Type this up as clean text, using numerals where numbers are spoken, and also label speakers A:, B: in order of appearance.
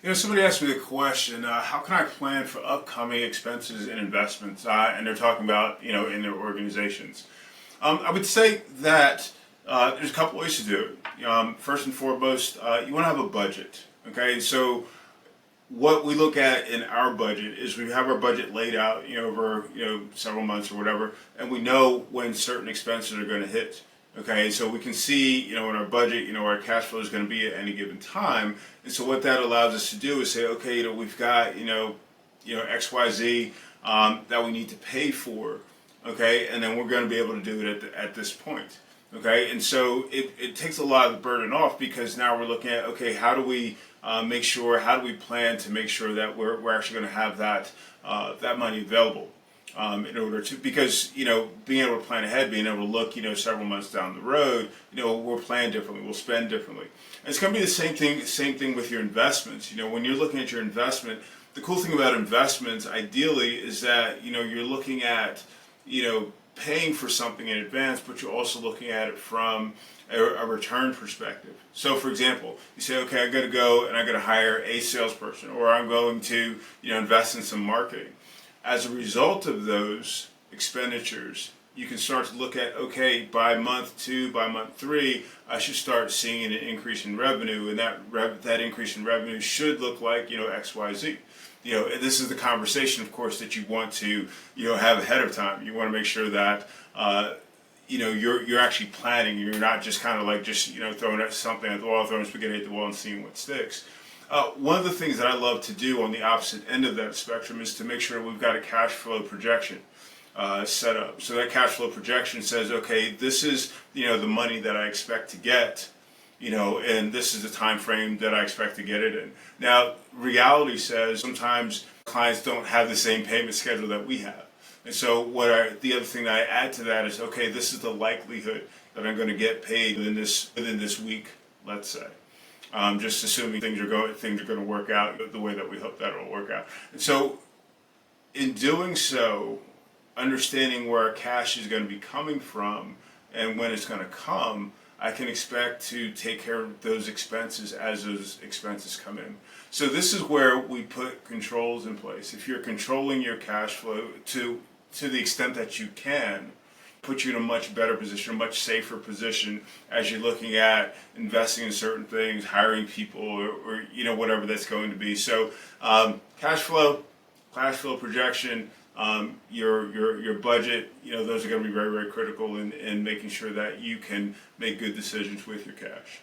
A: Somebody asked me the question, how can I plan for upcoming expenses and investments? And they're talking about, in their organizations. I would say that there's a couple ways to do it. First and foremost, you want to have a budget. Okay, so what we look at in our budget is we have our budget laid out, over several months or whatever, and we know when certain expenses are going to hit. Okay, so we can see, in our budget, our cash flow is going to be at any given time, and so what that allows us to do is say, okay, we've got, XYZ that we need to pay for, okay, and then we're going to be able to do it at this point, okay, and so it takes a lot of the burden off because now we're looking at, okay, how do we how do we plan to make sure that we're actually going to have that money available. In order to, because being able to plan ahead, being able to look several months down the road, we'll plan differently, we'll spend differently. And it's going to be the same thing with your investments. When you're looking at your investment, the cool thing about investments ideally is that you're looking at paying for something in advance, but you're also looking at it from a return perspective. So for example, you say, okay, I got to go and I got to hire a salesperson, or I'm going to invest in some marketing. As a result of those expenditures, you can start to look at, okay, by month 2, by month 3, I should start seeing an increase in revenue, and that increase in revenue should look like, XYZ. This is the conversation, of course, that you want to, have ahead of time. You want to make sure that, you're actually planning. You're not just kind of like throwing something at the wall, throwing spaghetti at the wall and seeing what sticks. One of the things that I love to do on the opposite end of that spectrum is to make sure we've got a cash flow projection set up. So that cash flow projection says, okay, this is the money that I expect to get, and this is the time frame that I expect to get it in. Now, reality says sometimes clients don't have the same payment schedule that we have, and so the other thing that I add to that is, okay, this is the likelihood that I'm going to get paid within this week, let's say. Just assuming things are going to work out the way that we hope that it will work out. And so, in doing so, understanding where our cash is going to be coming from and when it's going to come, I can expect to take care of those expenses as those expenses come in. So this is where we put controls in place. If you're controlling your cash flow to the extent that you can, put you in a much better position, a much safer position as you're looking at investing in certain things, hiring people, or whatever that's going to be. So cash flow projection, your budget, those are going to be very, very critical in making sure that you can make good decisions with your cash.